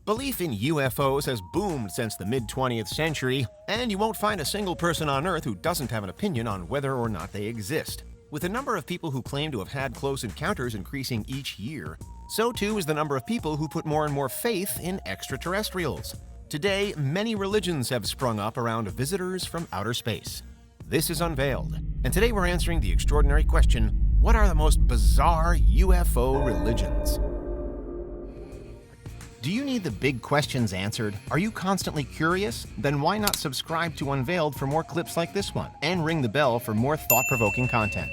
Belief in UFOs has boomed since the mid-20th century, and you won't find a single person on Earth who doesn't have an opinion on whether or not they exist. With the number of people who claim to have had close encounters increasing each year, so too is the number of people who put more and more faith in extraterrestrials. Today, many religions have sprung up around visitors from outer space. This is Unveiled, and today we're answering the extraordinary question, what are the most bizarre UFO religions? Do you need the big questions answered? Are you constantly curious? Then why not subscribe to Unveiled for more clips like this one, and ring the bell for more thought-provoking content.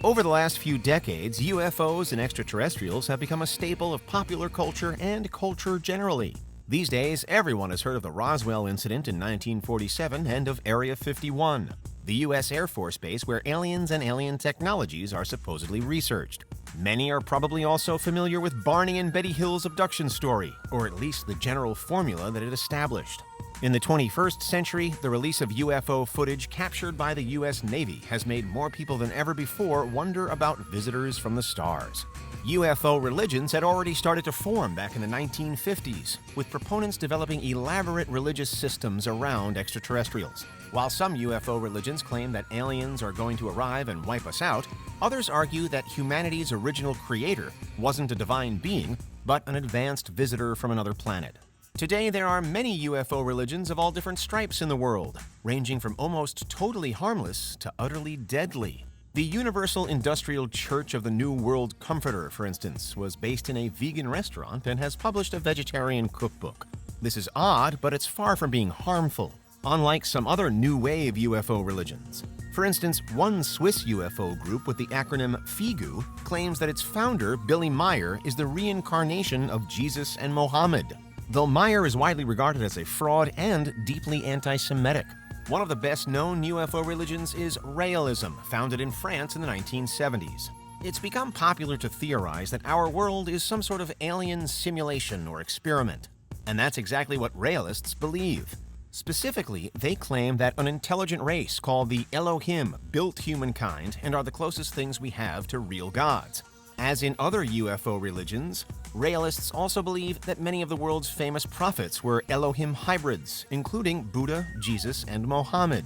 Over the last few decades, UFOs and extraterrestrials have become a staple of popular culture and culture generally. These days, everyone has heard of the Roswell incident in 1947 and of Area 51, the U.S. Air Force Base where aliens and alien technologies are supposedly researched. Many are probably also familiar with Barney and Betty Hill's abduction story, or at least the general formula that it established. In the 21st century, the release of UFO footage captured by the U.S. Navy has made more people than ever before wonder about visitors from the stars. UFO religions had already started to form back in the 1950s, with proponents developing elaborate religious systems around extraterrestrials. While some UFO religions claim that aliens are going to arrive and wipe us out, others argue that humanity's original creator wasn't a divine being, but an advanced visitor from another planet. Today, there are many UFO religions of all different stripes in the world, ranging from almost totally harmless to utterly deadly. The Universal Industrial Church of the New World Comforter, for instance, was based in a vegan restaurant and has published a vegetarian cookbook. This is odd, but it's far from being harmful, unlike some other new wave UFO religions. For instance, one Swiss UFO group with the acronym FIGU claims that its founder, Billy Meier, is the reincarnation of Jesus and Mohammed, though Meier is widely regarded as a fraud and deeply anti-Semitic. One of the best-known UFO religions is Raelism, founded in France in the 1970s. It's become popular to theorize that our world is some sort of alien simulation or experiment, and that's exactly what Raelists believe. Specifically, they claim that an intelligent race called the Elohim built humankind and are the closest things we have to real gods. As in other UFO religions, Raelists also believe that many of the world's famous prophets were Elohim hybrids, including Buddha, Jesus, and Mohammed.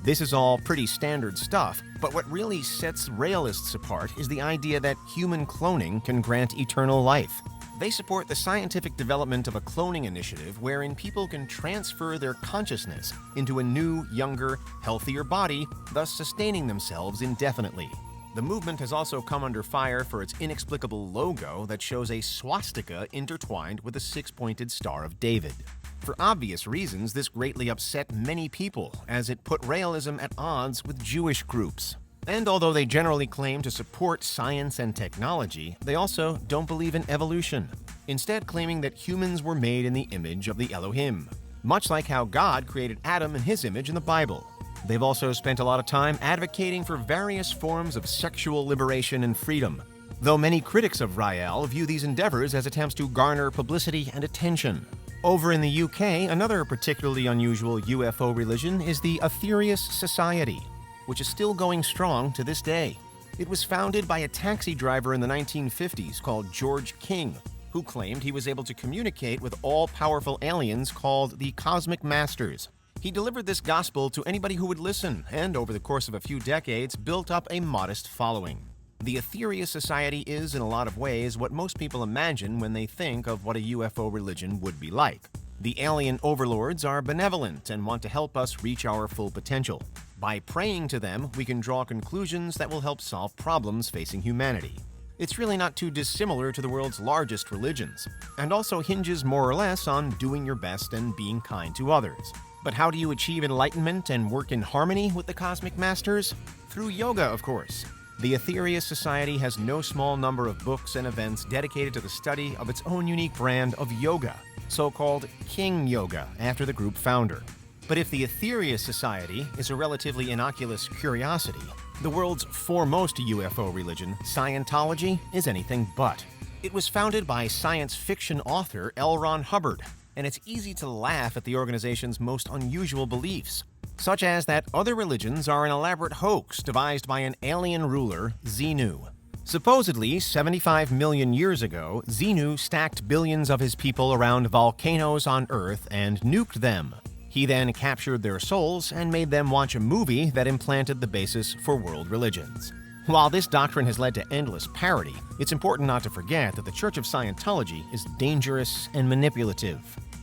This is all pretty standard stuff, but what really sets Raelists apart is the idea that human cloning can grant eternal life. They support the scientific development of a cloning initiative wherein people can transfer their consciousness into a new, younger, healthier body, thus sustaining themselves indefinitely. The movement has also come under fire for its inexplicable logo that shows a swastika intertwined with a six-pointed Star of David. For obvious reasons, this greatly upset many people, as it put Raelism at odds with Jewish groups. And although they generally claim to support science and technology, they also don't believe in evolution, instead claiming that humans were made in the image of the Elohim, much like how God created Adam in his image in the Bible. They've also spent a lot of time advocating for various forms of sexual liberation and freedom, though many critics of Rael view these endeavors as attempts to garner publicity and attention. Over in the UK, another particularly unusual UFO religion is the Aetherius Society, which is still going strong to this day. It was founded by a taxi driver in the 1950s called George King, who claimed he was able to communicate with all-powerful aliens called the Cosmic Masters. He delivered this gospel to anybody who would listen, and over the course of a few decades, built up a modest following. The Aetherius Society is, in a lot of ways, what most people imagine when they think of what a UFO religion would be like. The alien overlords are benevolent and want to help us reach our full potential. By praying to them, we can draw conclusions that will help solve problems facing humanity. It's really not too dissimilar to the world's largest religions, and also hinges more or less on doing your best and being kind to others. But how do you achieve enlightenment and work in harmony with the Cosmic Masters? Through yoga, of course. The Aetherius Society has no small number of books and events dedicated to the study of its own unique brand of yoga, so-called King Yoga, after the group founder. But if the Aetherius Society is a relatively innocuous curiosity, the world's foremost UFO religion, Scientology, is anything but. It was founded by science fiction author L. Ron Hubbard, and it's easy to laugh at the organization's most unusual beliefs, such as that other religions are an elaborate hoax devised by an alien ruler, Xenu. Supposedly, 75 million years ago, Xenu stacked billions of his people around volcanoes on Earth and nuked them. He then captured their souls and made them watch a movie that implanted the basis for world religions. While this doctrine has led to endless parody, it's important not to forget that the Church of Scientology is dangerous and manipulative.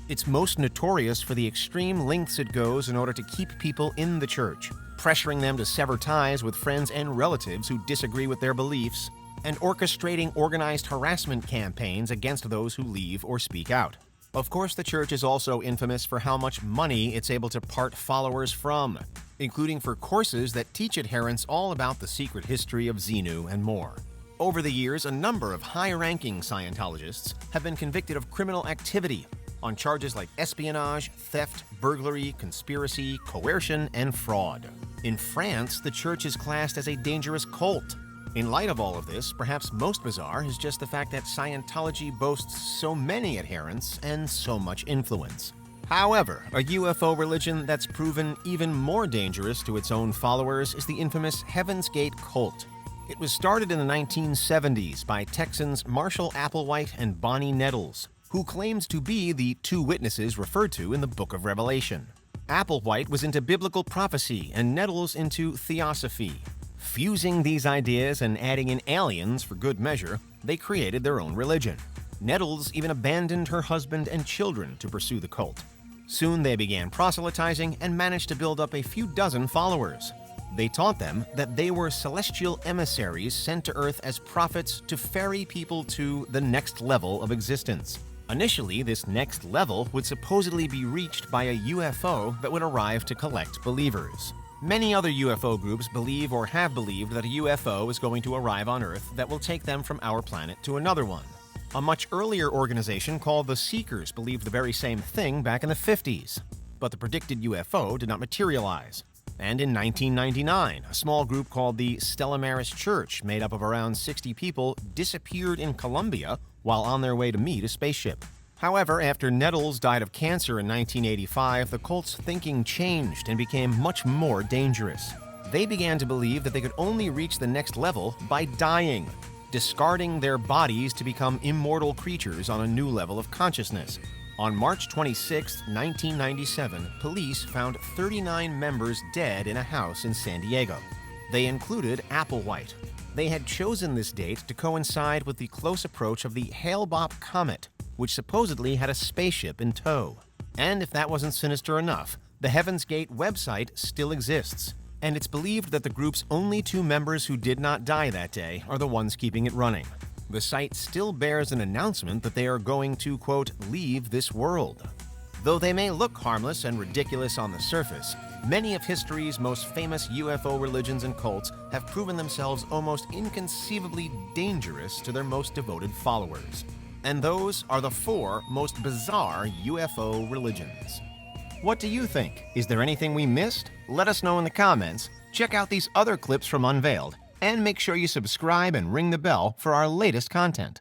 It's most notorious for the extreme lengths it goes in order to keep people in the church, pressuring them to sever ties with friends and relatives who disagree with their beliefs, and orchestrating organized harassment campaigns against those who leave or speak out. Of course, the church is also infamous for how much money it's able to part followers from, including for courses that teach adherents all about the secret history of Xenu and more. Over the years, a number of high-ranking Scientologists have been convicted of criminal activity on charges like espionage, theft, burglary, conspiracy, coercion, and fraud. In France, the church is classed as a dangerous cult. In light of all of this, perhaps most bizarre is just the fact that Scientology boasts so many adherents and so much influence. However, a UFO religion that's proven even more dangerous to its own followers is the infamous Heaven's Gate cult. It was started in the 1970s by Texans Marshall Applewhite and Bonnie Nettles, who claimed to be the two witnesses referred to in the Book of Revelation. Applewhite was into biblical prophecy and Nettles into theosophy. Fusing these ideas and adding in aliens for good measure, they created their own religion. Nettles even abandoned her husband and children to pursue the cult. Soon they began proselytizing and managed to build up a few dozen followers. They taught them that they were celestial emissaries sent to Earth as prophets to ferry people to the next level of existence. Initially, this next level would supposedly be reached by a UFO that would arrive to collect believers. Many other UFO groups believe or have believed that a UFO is going to arrive on Earth that will take them from our planet to another one. A much earlier organization called the Seekers believed the very same thing back in the 50s, but the predicted UFO did not materialize. And in 1999, a small group called the Stella Maris Church, made up of around 60 people, disappeared in Colombia while on their way to meet a spaceship. However, after Nettles died of cancer in 1985, the cult's thinking changed and became much more dangerous. They began to believe that they could only reach the next level by dying, discarding their bodies to become immortal creatures on a new level of consciousness. On March 26, 1997, police found 39 members dead in a house in San Diego. They included Applewhite. They had chosen this date to coincide with the close approach of the Hale-Bopp comet, which supposedly had a spaceship in tow. And if that wasn't sinister enough, the Heaven's Gate website still exists, and it's believed that the group's only two members who did not die that day are the ones keeping it running. The site still bears an announcement that they are going to, quote, leave this world. Though they may look harmless and ridiculous on the surface, many of history's most famous UFO religions and cults have proven themselves almost inconceivably dangerous to their most devoted followers. And those are the 4 most bizarre UFO religions. What do you think? Is there anything we missed? Let us know in the comments. Check out these other clips from Unveiled, and make sure you subscribe and ring the bell for our latest content.